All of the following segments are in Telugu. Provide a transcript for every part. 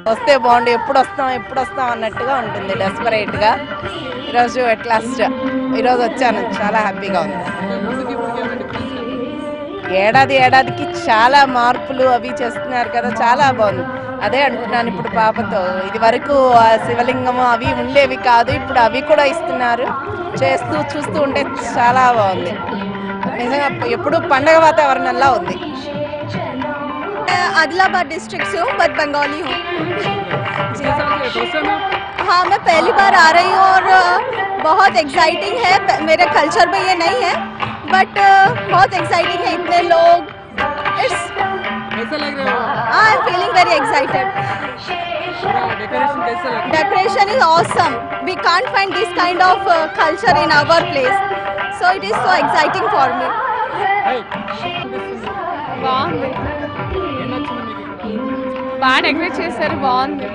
వస్తే బాగుండు, ఎప్పుడు వస్తాం అన్నట్టుగా ఉంటుంది డెస్పరేట్గా. ఈరోజు ఎట్ లాస్ట్ ఈరోజు వచ్చాను, చాలా హ్యాపీగా ఉంది. ఏడాదికి చాలా మార్పులు అవి చేస్తున్నారు కదా, చాలా బాగుంది. అదే అంటున్నాను ఇప్పుడు పాపతో, ఇది వరకు శివలింగము అవి ఉండేవి కాదు, ఇప్పుడు అవి కూడా ఇస్తున్నారు. చూస్తూ ఉంటే చాలా బాగుంది. నిజంగా ఎప్పుడు పండగ వాతావరణంలా ఉంది. आदिलाबाद डिस्ट्रिक्ट से हूँ बट बंगाली हूँ। हाँ, मैं पहली बार आ रही हूँ और बहुत एक्साइटिंग है। मेरे कल्चर में ये नहीं है बट बहुत एक्साइटिंग है, इतने लोग। It's I am feeling very excited. Decoration is awesome, we can't find this kind of culture in our place, so it is so exciting for me. బాగా డెకరేట్ చేశారు, బాగుంది.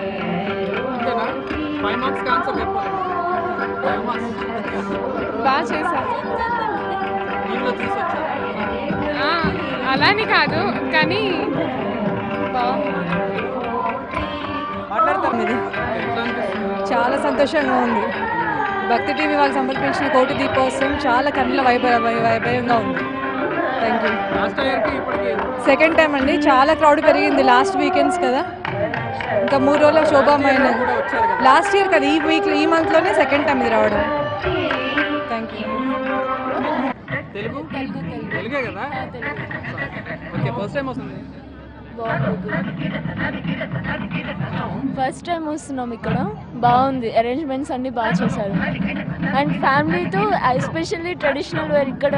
బాగా చేశారు. అలానే కాదు కానీ చాలా సంతోషంగా ఉంది. భక్తి టీవీ వాళ్ళకి సమర్పించిన కోటి దీపోత్సవం చాలా కన్నుల వైభవంగా ఉంది. Thank you. సెకండ్ టైం అండి, చాలా క్రౌడ్ పెరిగింది లాస్ట్ వీకెండ్స్ కదా, ఇంకా 3 రోజుల శోభామైన. లాస్ట్ ఇయర్ కదా, ఈ మంత్లోనే సెకండ్ టైం ఇది రావడం. Thank you. ఫస్ట్ టైం వస్తున్నాం ఇక్కడ, బాగుంది. అరేంజ్మెంట్స్ అన్నీ బాగా చేశారు. అండ్ ఫ్యామిలీతో ఎస్పెషల్లీ ట్రెడిషనల్ వేర్ ఇక్కడ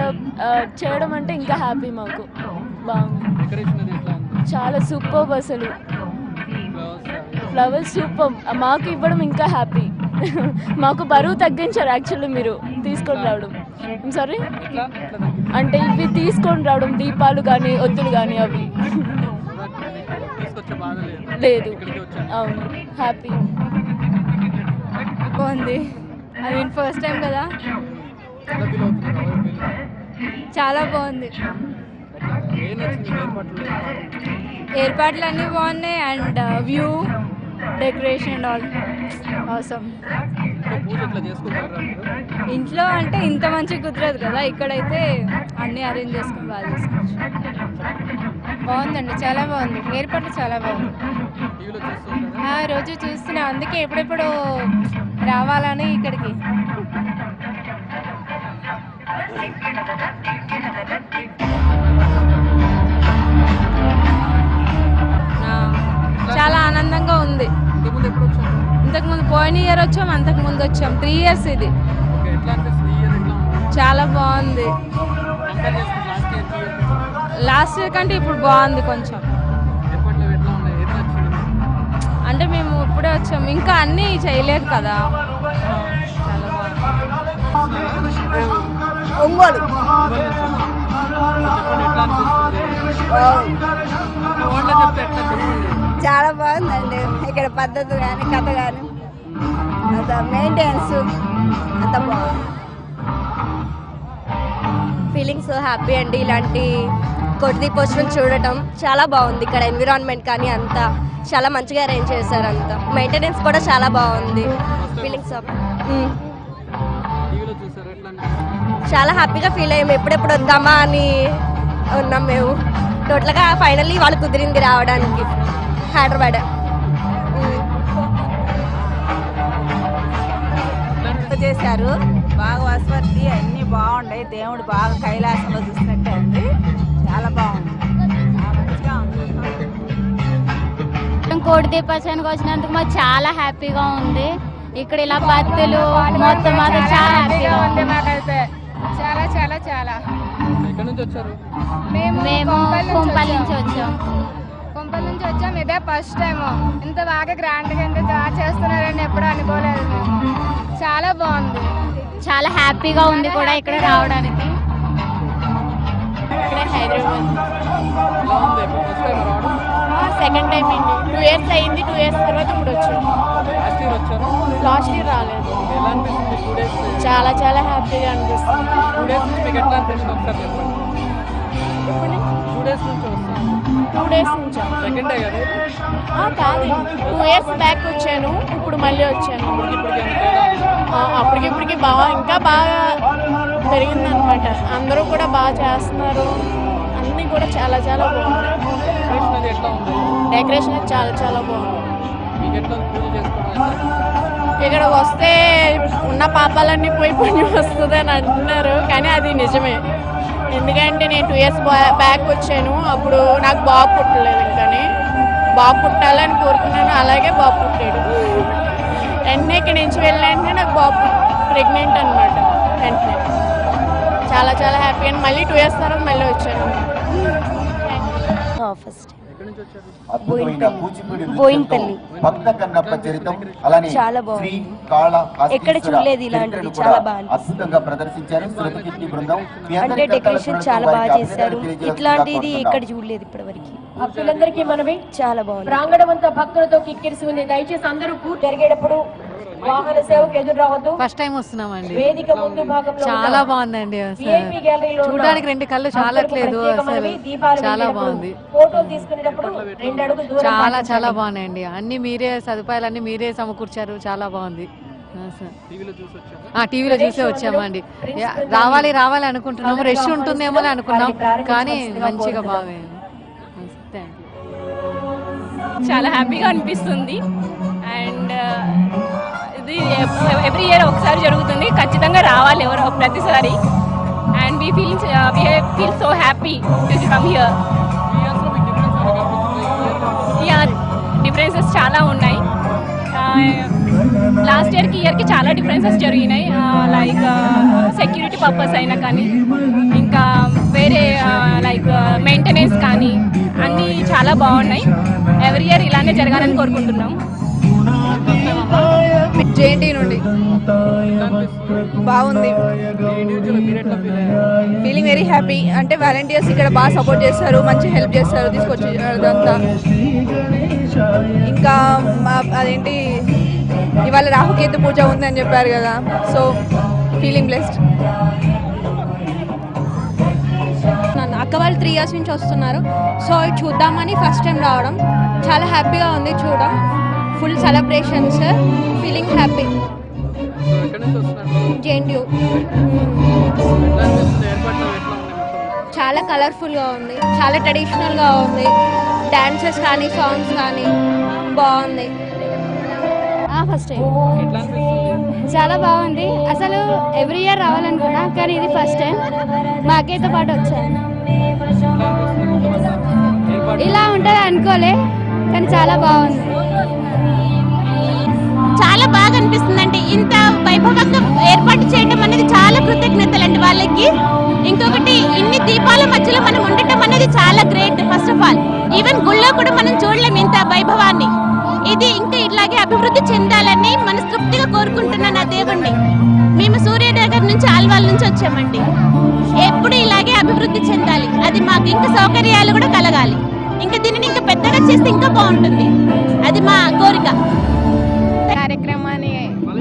చేయడం అంటే ఇంకా హ్యాపీ మాకు. బాగుంది, చాలా సూపర్. అసలు ఫ్లవర్స్ సూపర్, మాకు ఇవ్వడం ఇంకా హ్యాపీ. మాకు బరువు తగ్గించారు యాక్చువల్లీ మీరు తీసుకొని రావడం. సారీ అంటే ఇవి తీసుకొని రావడం, దీపాలు కానీ ఒత్తులు కానీ అవి లేదు. అవును, హ్యాపీ. బాగుంది. ఐ మీన్ ఫస్ట్ టైం కదా, చాలా బాగుంది. ఏర్పాట్లు అన్నీ బాగున్నాయి and view, decoration all awesome. ఇంట్లో అంటే ఇంత మంచిగా కుదరదు కదా, ఇక్కడైతే అన్నీ అరేంజ్ చేసుకుని బాగా చేసుకోవచ్చు. బాగుందండి, చాలా బాగుంది. ఏర్పాట్లు చాలా బాగుంది. రోజు చూస్తున్నా, అందుకే ఎప్పుడెప్పుడు రావాలని ఇక్కడికి. చాలా ఆనందంగా ఉంది. ఇంతకుముందు పోయిన ఇయర్ వచ్చాం, అంతకుముందు వచ్చాం. 3 years ఇది. చాలా బాగుంది. లాస్ట్ ఇయర్ కంటే ఇప్పుడు బాగుంది కొంచెం. అంటే మేము ఇప్పుడే వచ్చాం, ఇంకా అన్నీ చేయలేదు కదా. చాలా బాగుంది. ఒంగోలు చాలా బాగుందండి. ఇక్కడ పద్ధతి కానీ కథ కానీ అంత మెయింటెనెన్స్ అంత బాగుంది. ఫీలింగ్ సో హ్యాపీ అండి. ఇలాంటి కోటి దీపోత్సవం చూడటం చాలా బాగుంది. ఇక్కడ ఎన్విరాన్మెంట్ కానీ అంతా చాలా మంచిగా అరేంజ్ చేశారు. అంతా మెయింటెనెన్స్ కూడా చాలా బాగుంది. ఫీలింగ్స్ చాలా హ్యాపీగా ఫీల్ అయ్యాము. ఎప్పుడెప్పుడు వద్దామా అని ఉన్నాం మేము. టోటల్గా ఫైనల్లీ వాళ్ళు కుదిరింది రావడానికి హైదరాబాద్. చేశారు బాగా, వసతి అన్నీ బాగున్నాయి. దేవుడు బాగా కైలాసంలో చూసినట్టే ఉంది, చాలా బాగుంది. కోటి దీపోత్సవానికి వచ్చినందుకు మాకు చాలా హ్యాపీగా ఉంది. ఇక్కడ ఇలా భక్తులు మొత్తం మాకు చాలా హ్యాపీగా ఉంది. మాకైతే చాలా చాలా చాలా. మేము కుంపల్ నుంచి వచ్చాం. ఇదే ఫస్ట్ టైం. ఇంత బాగా గ్రాండ్గా ఇంత బాగా చేస్తున్నారని ఎప్పుడు అనుకోలేదు. చాలా బాగుంది, చాలా హ్యాపీగా ఉంది కూడా ఇక్కడ రావడానికి. ఇక్కడ హైదరాబాద్ సెకండ్ టైం అండి. 2 years అయింది. 2 years తర్వాత ఇప్పుడు వచ్చాం. లాస్ట్ ఇయర్ రాలేదు. చాలా చాలా హ్యాపీగా అనిపిస్తుంది. 2 days నుంచి మీకు ఎట్లా అనిపిస్తుంది ఒకసారి చెప్పండి. 2 days నుంచి 2 days నుంచి. సెకండ్ డే కదా కాదండి, 2 years బ్యాక్ వచ్చాను, ఇప్పుడు మళ్ళీ వచ్చాను. అప్పటికిప్పటికి ఇంకా బాగా పెరిగిందనమాట. అందరూ కూడా బాగా చేస్తున్నారు, అన్నీ కూడా చాలా చాలా బాగుంది. డెకరేషన్ చాలా చాలా బాగుంది. ఇక్కడ వస్తే ఉన్న పాపాలన్నీ పోయి పుణ్యం వస్తుంది అని అంటున్నారు, కానీ అది నిజమే. ఎందుకంటే నేను 2 years బ్యాక్ వచ్చాను, అప్పుడు నాకు బాబు పుట్టలేదు. కానీ బాబు పుట్టాలని కోరుకున్నాను, అలాగే బాబు పుట్టాడు. వెంటనే ఇక్కడి నుంచి వెళ్ళాలంటే నాకు బాబు ప్రెగ్నెంట్ అనమాట. వెంటనే చాలా చాలా హ్యాపీ. అండ్ మళ్ళీ 2 years తర్వాత మళ్ళీ వచ్చాను. ఫస్ట్ చాలా బాగుంది, ఎక్కడ చూడలేదు ఇలాంటిది, చాలా బాగుంది. అంటే డెకరేషన్ చాలా బాగా చేశారు, ఇట్లాంటిది ఎక్కడ చూడలేదు ఇప్పటివరకు. భక్తులందరికీ మనమే చాలా బాగుంది. ప్రాంగణం అంతా భక్తులతో కిక్కిరిసి ఉంది. దయచేసి అందరూ పూజ జరిగేటప్పుడు వాహన సేవకు ఎదురు రావద్దు. ఫస్ట్ టైం వస్తున్నామండి, వేదిక ముందు భాగంలో చాలా బాగుందండి. చూడడానికి 2 కళ్ళు చాలట్లేదు, అసలు చాలా బాగుంది. ఫోటోలు తీసుకునేటప్పుడు 2 అడుగులు దూరం చాలా చాలా బాగున్నాయండి. అన్ని మీరే సదుపాయాలన్నీ మీరే సమకూర్చారు, చాలా బాగుంది. టీవీలో చూసే వచ్చామండి. రావాలి రావాలి అనుకుంటున్నాము, రష్ ఉంటుందేమో అని అనుకున్నాం, కానీ మంచిగా బాగుంది. చాలా హ్యాపీగా అనిపిస్తుంది. అండ్ ఇది ఎవ్రీ ఇయర్ ఒకసారి జరుగుతుంది, ఖచ్చితంగా రావాలి ఎవరో ప్రతిసారి. And we feel so happy to come here. Differences చాలా ఉన్నాయి. లాస్ట్ ఇయర్కి ఇయర్కి చాలా డిఫరెన్సెస్ జరిగినాయి. లైక్ సెక్యూరిటీ పర్పస్ అయినా కానీ, ఇంకా వేరే లైక్ మెయింటెనెన్స్ కానీ అన్నీ చాలా బాగున్నాయి. ఎవ్రీ ఇయర్ ఇలానే జరగాలని కోరుకుంటున్నాం. జేఎన్టీ నుండి బాగుంది, ఫీలింగ్ వెరీ హ్యాపీ. అంటే వాలంటీర్స్ ఇక్కడ బాగా సపోర్ట్ చేస్తారు, మంచి హెల్ప్ చేస్తారు తీసుకొచ్చి అదంతా. ఇంకా అదేంటి ఇవాళ రాహుకేతు పూజ ఉందని చెప్పారు కదా, సో ఫీలింగ్ బ్లెస్డ్. అక్క వాళ్ళు 3 years నుంచి వస్తున్నారు, సో చూద్దామని ఫస్ట్ టైం రావడం. చాలా హ్యాపీగా ఉంది చూడడం. Full celebrations, feeling happy. JNTU చాలా కలర్ఫుల్గా ఉంది, చాలా ట్రెడిషనల్గా ఉంది. డాన్సెస్ కానీ సాంగ్స్ కానీ బాగుంది. ఫస్ట్ టైం చాలా బాగుంది. అసలు ఎవ్రీ ఇయర్ రావాలనుకున్నా, కానీ ఇది ఫస్ట్ టైం. మా అక్కయ్యతో పాటు వచ్చాను. ఇలా ఉంటుంది అనుకోలే, కానీ చాలా బాగుంది. చాలా బాగా అనిపిస్తుంది. అంటే ఇంత వైభవంగా ఏర్పాటు చేయడం అనేది చాలా కృతజ్ఞతలండి వాళ్ళకి. ఇంకొకటి, ఇన్ని దీపాల మధ్యలో మనం ఉండటం అనేది చాలా great. First of all even గుళ్ళో కూడా మనం చూడలేము ఇంత వైభవాన్ని. ఇది ఇంకా ఇట్లాగే అభివృద్ధి చెందాలని మనస్ఫూర్తిగా కోరుకుంటున్నాను ఆ దేవుణ్ణి. మేము సూర్యనగర్ నుంచి, ఆల్వాల్ నుంచి వచ్చామండి. ఎప్పుడు ఇలాగే అభివృద్ధి చెందాలి, అది మాకు ఇంకా సౌకర్యాలు కూడా కలగాలి. ఇంకా దీనిని ఇంకా పెద్దగా చేస్తే ఇంకా బాగుంటుంది, అది మా కోరిక. కార్యక్రమాన్ని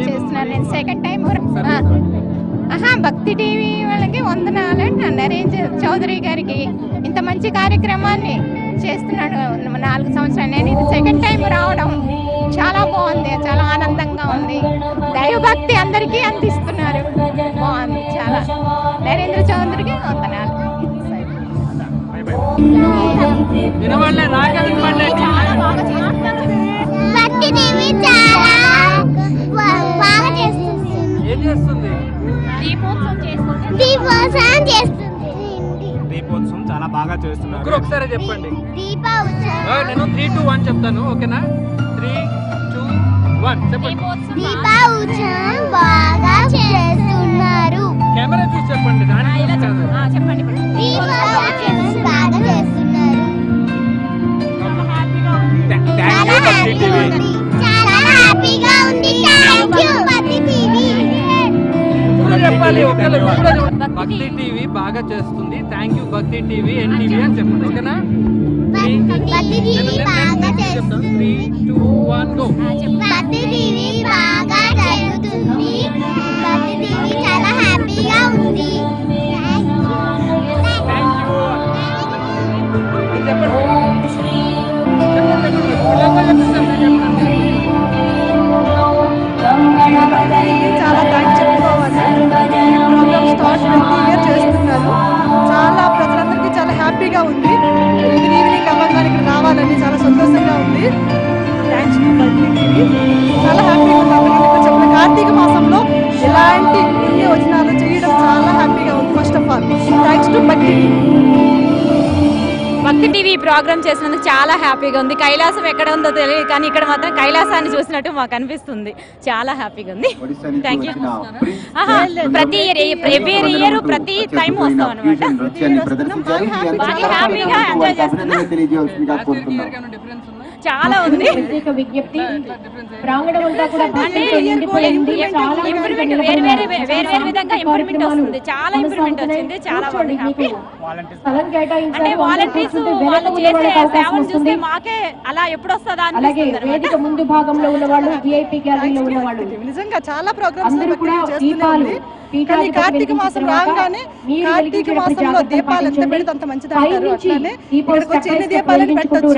చేస్తున్నాను నేను సెకండ్ టైం. భక్తి టీవీ వాళ్ళకి వందనాలు. నరేంద్ర చౌదరి గారికి ఇంత మంచి కార్యక్రమాన్ని చేస్తున్నాడు 4 సంవత్సరాలు. నేను ఇది సెకండ్ టైం రావడం చాలా బాగుంది, చాలా ఆనందంగా ఉంది. దైవభక్తి అందరికీ అందిస్తున్నారు, బాగుంది చాలా. నరేంద్ర చౌదరికి వందనాలు. భక్తి టీవీ చాలా బాగా చేస్తుంది. దీపోత్సవం చేస్తుంది. దీపోత్సవం చాలా బాగా చేస్తున్నారు. ఒకసారి చెప్పండి. దీపోత్సవం నేను 3, 2, 1 చెప్తాను, ఓకేనా? 3, 2, 1 చెప్పండి. దీపోత్సవం బాగా చేస్తున్నారు. కెమెరా చూసి చెప్పండి. చెప్పండి. దీపోత్సవం బాగా చేస్తున్నారు. చాలా హ్యాపీగా ఉంది. థాంక్యూ భక్తి టీవీ. చెప్పాలి భక్తి టీవీ బాగా చేస్తుంది. థ్యాంక్ యూ భక్తి టీవీ, ఎన్టీవీ అని చెప్పండి, ఓకేనా? భక్తి టీవీ బాగా చేస్తుంది. 3, 2, 1 గో. భక్తి టీవీ బాగా జరుగుతుంది. భక్తి టీవీ చాలా హ్యాపీగా ఉంది. చెప్పండి. భక్తి టీవీ ప్రోగ్రామ్ చేసినందుకు చాలా హ్యాపీగా ఉంది. కైలాసం ఎక్కడ ఉందో తెలియదు కానీ ఇక్కడ మాత్రం కైలాసాన్ని చూసినట్టు మాకు అనిపిస్తుంది. చాలా హ్యాపీగా ఉంది. Thank you. ప్రతి ఇయర్ ప్రతి టైం వస్తాం అనమాట. హ్యాపీగా ఎంజాయ్ చేస్తున్నాం. చాలా ఉంది. వేరే విధంగా ఇంప్రూవ్మెంట్ వస్తుంది. చాలా ఇంప్రూవ్మెంట్ వచ్చింది. చాలా బాగుంది. హ్యాపీ. అంటే వాలంటీర్స్ వాళ్ళు చేసే సేవలు చూస్తే మాకే అలా ఎప్పుడు వస్తుందా అనిపిస్తుంది. వేదిక ముందు భాగంలో ఉన్న వాళ్ళు, విఐపి గ్యాలరీలో ఉన్న వాళ్ళు నిజంగా చాలా ప్రోగ్రామ్స్ చేస్తున్నారు. కానీ కార్తీక మాసం రాగానే కార్తీక మాసంలో దీపాలు ఎంత పెడితే అంత మంచిది అంటారు. అట్లానే ఇక్కడికి వచ్చి ఎన్ని దీపాలను పెట్టొచ్చు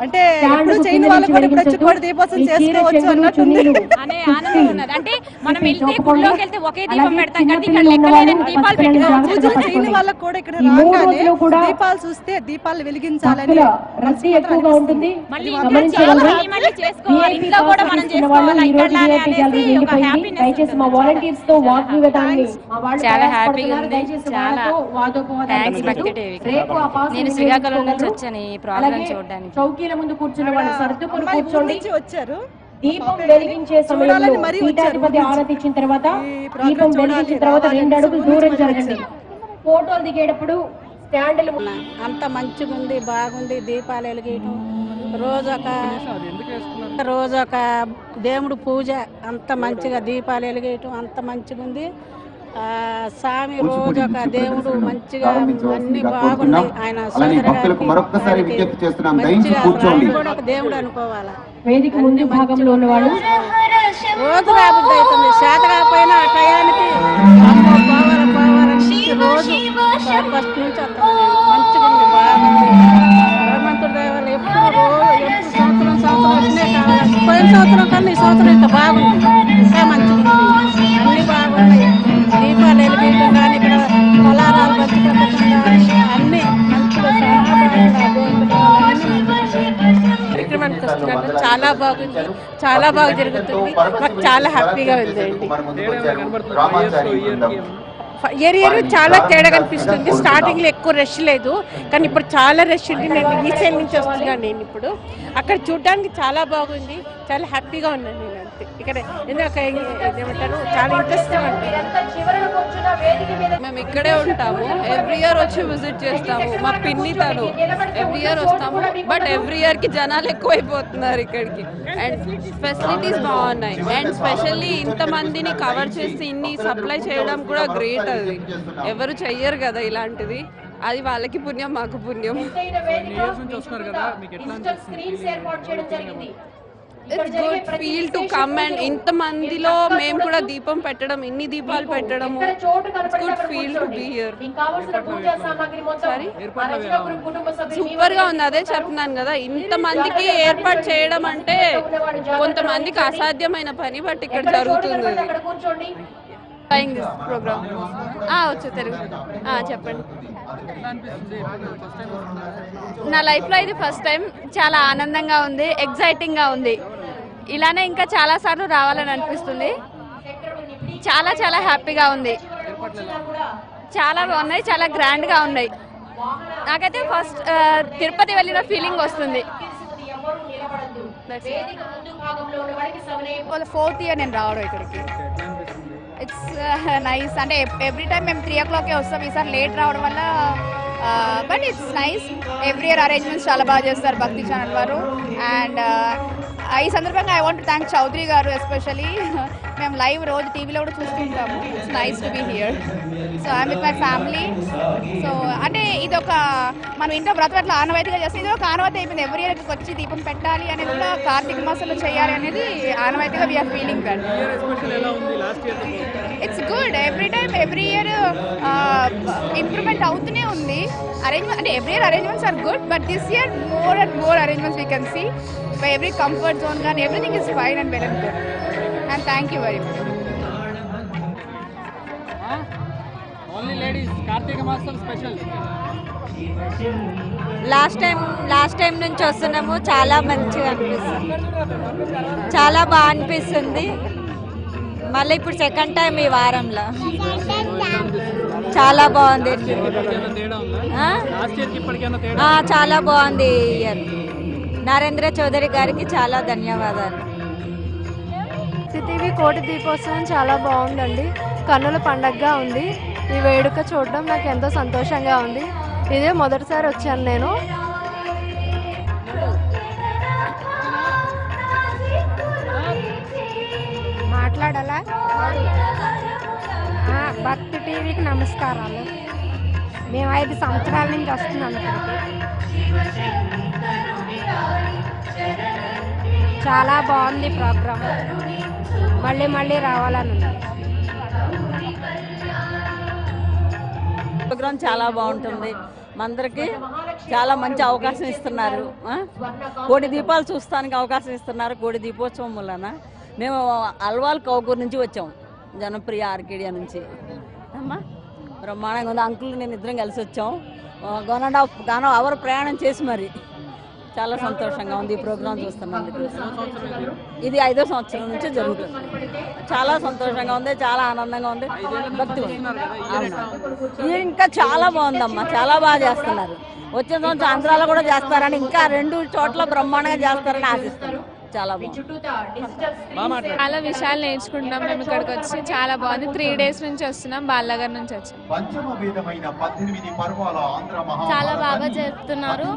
అంటే ఎప్పుడు చేయని వాళ్ళు కూడా ఇప్పుడు వచ్చి కూడా దీపోత్సవం చేసుకోవచ్చు అన్నట్టుంది. అనే ఆనందం ఉన్నది. అంటే మనం వెళ్తే గుడిలోకి వెళ్తే ఒకే దీపం పెడతాం కానీ ఇక్కడ లెక్కలేని దీపాలు పెట్టుకోవచ్చు. పూజలు చేయని వాళ్ళకి కూడా ఇక్కడ రాగానే దీపాలు చూస్తే దీపాలు వెలిగించాలని రద్దీ ఎక్కువగా ఉంటుంది. మళ్ళీ చేసుకోవాలి. ఇంట్లో కూడా మనం చేసుకోవాలి. ఇక్కడ దయచేసి మా వాలంటీర్స్ తో వాక్ చాలా హ్యాపీగా ఉంది. చాలా థ్యాంక్స్ భక్తి టీవీకి. నేను శ్రీకాకుళం నుంచి వచ్చాను ఈ ప్రోగ్రామ్ చూడడానికి. చౌకీల ముందు కూర్చున్న వాళ్ళు సర్దుకొని కూర్చోండి. వచ్చారు. దీపం వెలిగించే సమయంలో పీఠాధిపతి ఆరతి ఇచ్చిన తర్వాత దీపం వెలిగించిన తర్వాత 2 అడుగులు దూరం జరగండి. ఫోటోలు దిగేటప్పుడు స్టాండ్లు అంత మంచిగా ఉంది. బాగుంది. దీపాలు వెలిగేయటం రోజొక దేవుడు పూజ అంత మంచిగా దీపాలు వెలిగేయటం అంత మంచిగా ఉంది. స్వామి రోజొక దేవుడు మంచిగా అన్ని బాగుంది. ఆయన కూడా ఒక దేవుడు అనుకోవాలా. వేదిక ముందు భాగంలో ఉన్నవాళ్ళు రోజు రాబుద్ది అవుతుంది. శాత కాకపోయినా ఆ టయానికి రోజు ఫస్ట్ నుంచి అంత మంచిగా ఉంది. బాగుంది. భగవంతుడి దేవాలయం ఎప్పుడు సంవత్సరం వచ్చినే కావాలి. పోయిన సంవత్సరం కన్నా ఈ సంవత్సరం ఇంత బాగుంది. ఇంకా మంచిగా ఉంది. అన్ని బాగున్నాయి. దీపాలు వెలిగించడం కానీ ఇక్కడ పొలారాలు పంచిపెట్టడం కానీ అన్ని మంచిగా చాలా బాగుంది. చాలా బాగా జరుగుతుంది. మాకు చాలా హ్యాపీగా ఉందండి. ఇయర్ చాలా తేడా కనిపిస్తుంది. స్టార్టింగ్లో ఎక్కువ రష్ లేదు కానీ ఇప్పుడు చాలా రష్ ఉంది. నేను ఈ సైడ్ నుంచి వస్తున్నాను. నేను ఇప్పుడు అక్కడ చూడడానికి చాలా బాగుంది. చాలా హ్యాపీగా ఉన్నాను నేను. అంతే ఇక్కడ ఏమంటారు చాలా ఇంట్రెస్టింగ్ ఉంటుంది. మేము ఇక్కడే ఉంటాము. ఎవ్రీ ఇయర్ వచ్చి విజిట్ చేస్తాము. మా పిన్ని తను ఎవ్రీ ఇయర్ వస్తాము. బట్ ఎవ్రీ ఇయర్ కి జనాలు ఎక్కువైపోతున్నారు ఇక్కడికి. అండ్ ఫెసిలిటీస్ బాగున్నాయి. అండ్ స్పెషల్లీ ఇంతమందిని కవర్ చేసి ఇన్ని సప్లై చేయడం కూడా గ్రేట్. అది ఎవరు చెయ్యరు కదా ఇలాంటిది. అది వాళ్ళకి పుణ్యం, మాకు పుణ్యం. It's good feel to come and ఇంతమందిలో మేము కూడా దీపం పెట్టడం, ఇన్ని దీపాలు పెట్టడము, it's good feel to be here. Super గా ఉంది. అదే చెప్తున్నాను కదా, ఇంతమందికి ఏర్పాటు చేయడం అంటే కొంతమందికి అసాధ్యమైన పని. బట్ ఇక్కడ జరుగుతుంది. ప్రోగ్రామ్ వచ్చు తెలుగు చెప్పండి. నా లైఫ్లో ఇది ఫస్ట్ టైం. చాలా ఆనందంగా ఉంది. ఎగ్జైటింగ్గా ఉంది. ఇలానే ఇంకా చాలాసార్లు రావాలని అనిపిస్తుంది. చాలా చాలా హ్యాపీగా ఉంది. చాలా బాగున్నాయి. చాలా గ్రాండ్గా ఉన్నాయి. నాకైతే ఫస్ట్ తిరుపతి వెళ్ళిన ఫీలింగ్ వస్తుంది. 4th ఇయర్ నేను రావడం ఇక్కడికి. It's nice. అంటే ఎవ్రీ టైం మేము 3 o'clock వస్తాం. ఈసారి లేట్ రావడం వల్ల but it's nice. Every year arrangements చాలా బాగా చేస్తారు భక్తి ఛానల్ వారు. అండ్ ఈ సందర్భంగా I want to thank Chowdary గారు ఎస్పెషలీ. మేము లైవ్ రోజు టీవీలో కూడా చూస్తుంటాము. It's nice to be here. So I'm with my family. So అంటే ఇది ఒక మనం ఇంట్లో బ్రతకట్లా ఆనవాయితీగా చేస్తే ఇది ఒక ఆనవాయితీ అయిపోయింది. ఎవ్రీ ఇయర్ వచ్చి దీపం పెట్టాలి అనేది కూడా కార్తీక మాసంలో చేయాలి అనేది ఆనవాయితీగా we're feeling that. It's good. Every time every year improvement అవుతూనే ఉంది. అరేంజ్మెంట్ అంటే every year arrangements are good. But this year more and more arrangements we can see. By every comfort zone కానీ everything is fine and well and good. And thank you very much. Only ladies Karthika మాసం స్పెషల్. లాస్ట్ టైం నుంచి వస్తున్నాము. చాలా మంచిగా అనిపిస్తుంది. చాలా బాగా అనిపిస్తుంది. మళ్ళీ ఇప్పుడు సెకండ్ టైం ఈ వారంలో. చాలా బాగుంది. చాలా బాగుంది ఈ ఇయర్. నరేంద్ర చౌదరి గారికి చాలా ధన్యవాదాలు. టీవీ కోటి దీపోత్సవం చాలా బాగుందండి. కన్నుల పండగగా ఉంది. ఈ వేడుక చూడడం నాకు ఎంతో సంతోషంగా ఉంది. ఇదే మొదటిసారి వచ్చాను నేను. మాట్లాడాలా? భక్తి టీవీకి నమస్కారాలు. మేము 5 సంవత్సరాల నుంచి వస్తున్నాం ఇక్కడికి. చాలా బాగుంది ప్రోగ్రామ్. మళ్ళీ మళ్ళీ రావాలని ఉంది. ప్రోగ్రామ్ చాలా బాగుంటుంది. అందరికి చాలా మంచి అవకాశం ఇస్తున్నారు. కోటి దీపాలు చూస్తానికి అవకాశం ఇస్తున్నారు. కోటి దీపోత్సవం వలన మేము అల్వాల్ కౌకూర్ నుంచి వచ్చాము, జనప్రియ ఆర్కేడియా నుంచి. అమ్మా బ్రహ్మాండంగా ఉంది. అంకుల్ నేను ఇద్దరం కలిసి వచ్చాం. 1.5 అవర్ ప్రయాణం చేసి మరి చాలా సంతోషంగా ఉంది ఈ ప్రోగ్రాం చూస్తున్నందుకు. ఇది 5వ సంవత్సరం నుంచి జరుగుతుంది. చాలా సంతోషంగా ఉంది, చాలా ఆనందంగా ఉంది. భక్తి ఇది ఇంకా చాలా బాగుందమ్మా, చాలా బాగా చేస్తున్నారు. వచ్చే సంవత్సరం ఆంధ్రాలో కూడా చేస్తారని, ఇంకా 2 చోట్ల బ్రహ్మాండంగా చేస్తారని ఆశిస్తున్నాం. చాలా బాగుంది. చాలా విషయాలు నేర్చుకుంటున్నాం మేము ఇక్కడికి వచ్చి. చాలా బాగుంది. 3 days నుంచి వస్తున్నాం, బాలనగర్ నుంచి వచ్చాం. చాలా బాగా జరుపుతున్నారు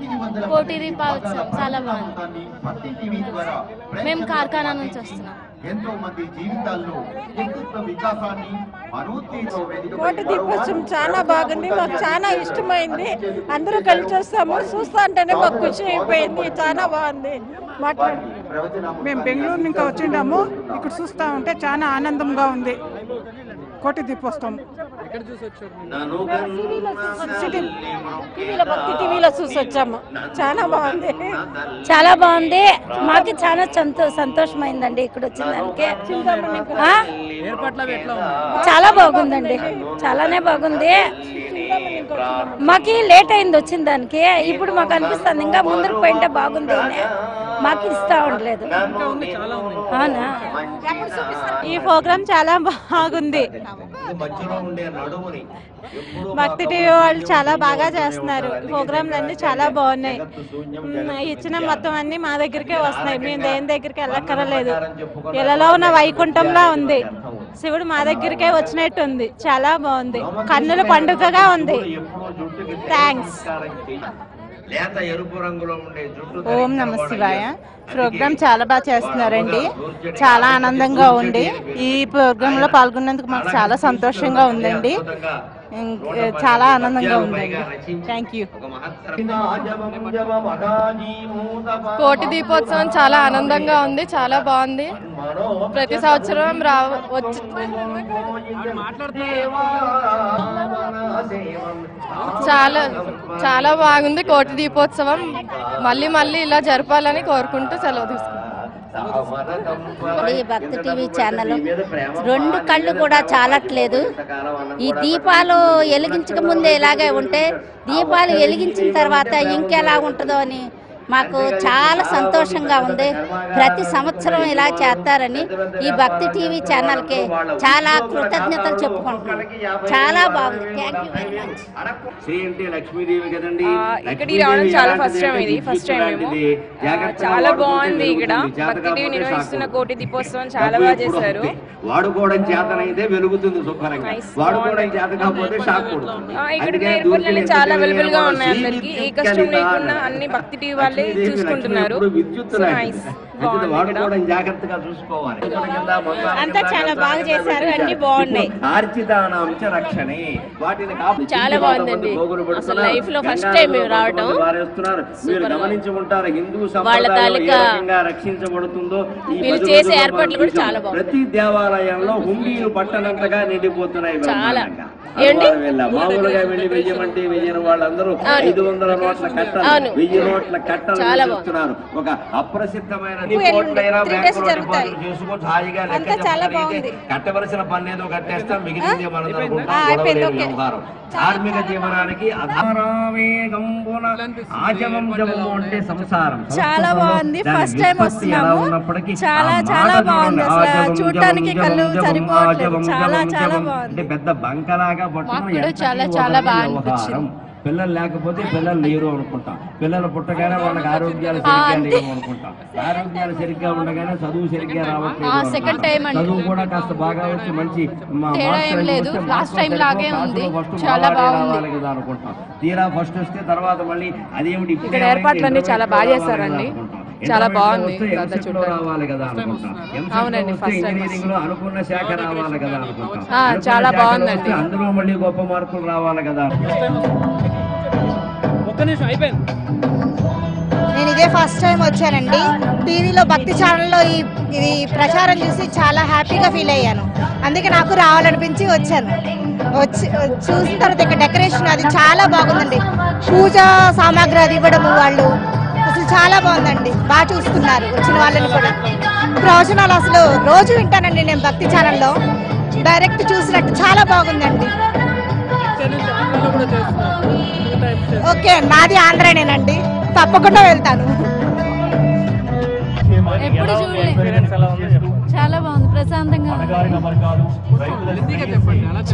కోటి దీపోత్సవం. చాలా బాగుంది. మేము కార్ఖానా నుంచి వస్తున్నాం. కోటి దీపోత్సవం చాలా బాగుంది. మాకు చాలా ఇష్టమైంది. అందరూ కలిసి వస్తాము. చూస్తా అంటేనే మాకు ఖుషి అయిపోయింది. చాలా బాగుంది. మేము బెంగళూరు నుంచి వచ్చిండాము. ఇక్కడ చూస్తా ఉంటే చాలా ఆనందంగా ఉంది. కోటి దీపోత్సవం భక్తి టీవీలో చూసి వచ్చాము. చాలా బాగుంది. చాలా బాగుంది. మాకు చాలా సంతోషమైందండి ఇక్కడ వచ్చిందానికి. చాలా బాగుందండి. చాలానే బాగుంది. మాకు లేట్ అయింది వచ్చిన దానికి. ఇప్పుడు మాకు అనిపిస్తుంది ఇంకా ముందుకు పోయింటే బాగుంది. మాకు ఇస్తా ఉండలేదు. అవునా? ఈ ప్రోగ్రామ్ చాలా బాగుంది. భక్తి టీవీ వాళ్ళు చాలా బాగా చేస్తున్నారు. ప్రోగ్రాంలు అన్ని చాలా బాగున్నాయి. ఇచ్చిన మొత్తం అన్ని మా దగ్గరికే వస్తున్నాయి. మేము దేని దగ్గరికి వెళ్ళక్కర్లేదు. ఇళ్ళలో ఉన్న వైకుంఠంలా ఉంది. శివుడు మా దగ్గరికే వచ్చినట్టు ఉంది. చాలా బాగుంది. కన్నుల పండుగగా ఉంది. థ్యాంక్స్. ఓం నమ శివాయ. ప్రోగ్రామ్ చాలా బాగా చేస్తున్నారండి. చాలా ఆనందంగా ఉంది. ఈ ప్రోగ్రాంలో పాల్గొన్నందుకు మాకు చాలా సంతోషంగా ఉందండి. చాలా ఆనందంగా ఉందండి. Thank you. కోటి దీపోత్సవం చాలా ఆనందంగా ఉంది. చాలా బాగుంది. ప్రతి సంవత్సరం చాలా బాగుంది కోటి దీపోత్సవం. మళ్ళీ మళ్ళీ ఇలా జరపాలని కోరుకుంటూ సెలవు తీసుకుంటాం. ఈ భక్తి టీవీ ఛానల్ 2 కళ్ళు కూడా చాలట్లేదు. ఈ దీపాలు వెలిగించక ముందే ఇలాగే ఉంటే దీపాలు వెలిగించిన తర్వాత ఇంకెలా ఉంటుందో అని మాకు చాలా సంతోషంగా ఉంది. ప్రతి సంవత్సరం ఇలా చేస్తారని ఈ భక్తి టీవీ ఛానల్కి చాలా కృతజ్ఞతలు చెప్పుకుంటున్నాం. చాలా బాగుంది. Thank you very much. ఇక్కడికి రావడం చాలా ఫస్ట్ టైం మేము. చాలా బాగుంది. ఇక్కడ భక్తి టీవీ నిర్వహిస్తున్న కోటి దీపోత్సవం చాలా బాగా చేశారు. వాడుకోవడం చేతనైతే వెలుగుతుంది శుభ్రంగా, వాడుకోవడం చేత కాకపోతే షాక్ కొడుతుంది. ఇక్కడ ఎయిర్పోర్ట్లన్నీ చాలా అవైలబుల్ గా ఉన్నాయి. అందరికి ఏ కష్టం లేకుండా అన్ని భక్తి టీవీ వాళ్ళే చూసుకుంటున్నారు. వాడుకోవడం జాగ్రత్తగా చూసుకోవాలి. అంతా చాలా బాగా చేశారు. అన్ని బాగున్నాయి. చాలా బాగుందండి. అసలు లైఫ్ లో ఫస్ట్ టైం మేము రావడం. మీరు గమనించి ఉంటారు హిందూ సంప్రదాయంగా రక్షించబడుతుందో వీళ్ళు చేసే ఏర్పాట్లు కూడా చాలా బాగుంది. ప్రతి దేవాలయంలో హుండీలు పట్టనంతగా నిండిపోతున్నాయి. చాలా మామూలుగా వెళ్ళి వెయ్యమంటే వెయ్యని వాళ్ళందరూ 500 నోట్ల కట్టలు, 1000 నోట్ల కట్టలు చేస్తున్నారు. ఒక అప్రసిద్ధమైన చేసుకొని హాయిగా కట్టవలసిన పని ఏదో కట్టేస్తాం, మిగిలింది మనం వ్యవహారం. ధార్మిక జీవనానికి అంటే సంసారం. చాలా బాగుంది. ఫస్ట్ టైం వస్తున్నాము. చాలా చాలా బాగుంది. చూడటానికి కళ్ళు సరిపోవట్లేదు. చాలా చాలా బాగుంది. పెద్ద బంకలాగా బాగా పట్టడం కూడా చాలా చాలా బాగా అనిపించింది. పిల్లలు లేకపోతే పిల్లలు లేరు అనుకుంటా, పిల్లలు పుట్టగానే వాళ్ళకి ఆరోగ్యాలు సరిగ్గా లేవు అనుకుంటా, ఆరోగ్యాలు సరిగ్గా ఉండగానే చదువు సరిగ్గా రావట్లేదు, చదువు కూడా కాస్త బాగా వచ్చి మంచి రావాలి కదా అనుకుంటాం. తీరా ఫస్ట్ వస్తే తర్వాత మళ్ళీ అదేమిటి ఇక్కడ ఏర్పాట్లన్నీ చాలా బాగా చేశారండి, చాలా బాగుంది రావాలి కదా అనుకుంటాం. అవునండి, ఇంజనీరింగ్ లో అనుకున్న శాఖ రావాలి కదా అనుకుంటాం, చాలా బాగుందండి. అందులో మళ్ళీ గొప్ప మార్కులు రావాలి కదా. నేను ఇదే ఫస్ట్ టైం వచ్చానండి. టీవీలో భక్తి ఛానల్లో ఇది ప్రచారం చూసి చాలా హ్యాపీగా ఫీల్ అయ్యాను. అందుకే నాకు రావాలనిపించి వచ్చాను. చూసిన తర్వాత ఇక్కడ డెకరేషన్ అది చాలా బాగుందండి. పూజా సామాగ్రి అది ఇవ్వడము వాళ్ళు అసలు చాలా బాగుందండి. బాగా చూస్తున్నారు వచ్చిన వాళ్ళని కూడా. ప్రవచనాలు అసలు రోజు వింటానండి నేను భక్తి ఛానల్లో, డైరెక్ట్ చూసినట్టు చాలా బాగుందండి. ఓకే, నాది ఆంధ్రానేనండి, తప్పకుండా వెళ్తాను. ఎప్పుడు చూడలేదు, చాలా బాగుంది, ప్రశాంతంగా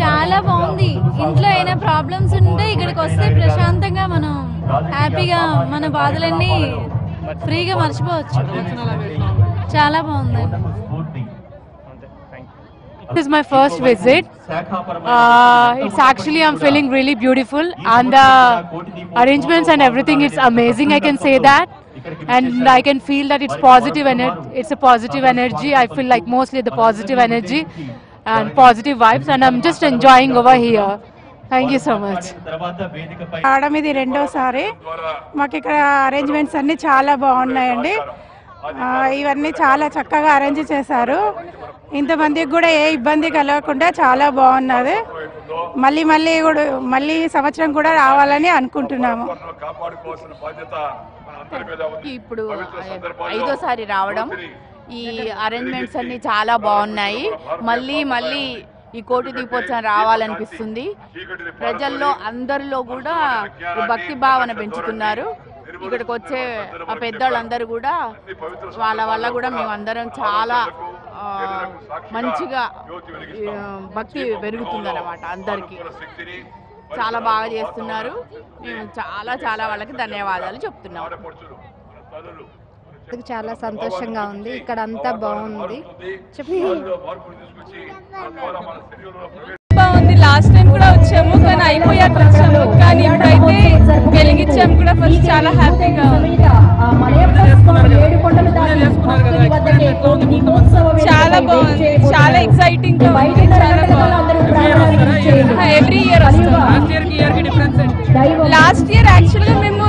చాలా బాగుంది. ఇంట్లో అయినా ప్రాబ్లమ్స్ ఉంటే ఇక్కడికి వస్తే ప్రశాంతంగా మనం హ్యాపీగా మన బాధలన్నీ ఫ్రీగా మర్చిపోవచ్చు. చాలా బాగుంది. This is my first visit. It's actually, I'm feeling really beautiful, and the arrangements and everything, it's amazing, I can say that. And I can feel that it's positive energy. It's a positive energy. I feel like mostly the positive energy and positive vibes, and I'm just enjoying over here. Thank you so much. రావడం ఇది రెండోసారి. మాకు ఇక్కడ అరేంజ్మెంట్స్ అన్నీ చాలా బాగున్నాయండి. ఇవన్నీ చాలా చక్కగా అరేంజ్ చేశారు. ఇంతమందికి కూడా ఏ ఇబ్బంది కలగకుండా చాలా బాగున్నది. మళ్ళీ సంవత్సరం కూడా రావాలని అనుకుంటున్నాము. ఇప్పుడు 5వ సారి రావడం, ఈ అరేంజ్మెంట్స్ అన్ని చాలా బాగున్నాయి. మళ్ళీ ఈ కోటి దీపోత్సవం రావాలనిపిస్తుంది. ప్రజల్లో అందరిలో కూడా భక్తి భావన పెంచుతున్నారు. ఇక్కడికి వచ్చే ఆ పెద్దవాళ్ళందరూ కూడా వాళ్ళ వల్ల కూడా మేమందరం చాలా మంచిగా భక్తి పెరుగుతుందన్నమాట. అందరికీ చాలా బాగా చేస్తున్నారు. మేము చాలా వాళ్ళకి ధన్యవాదాలు చెప్తున్నాము. చాలా సంతోషంగా ఉంది. ఇక్కడ అంతా బాగుంది. బాగుంది. లాస్ట్ టైం కూడా వచ్చాము కానీ అయిపోయాక వచ్చాము, కానీ ఇప్పుడైతే వెలిగించాము కూడా. ఫస్ట్ చాలా హ్యాపీగా ఉంది. చాలా బాగుంది, చాలా ఎక్సైటింగ్ గా ఉంది. చాలా బాగుంది. ఎవ్రీ ఇయర్ వస్తాం. లాస్ట్ ఇయర్ యాక్చువల్గా మేము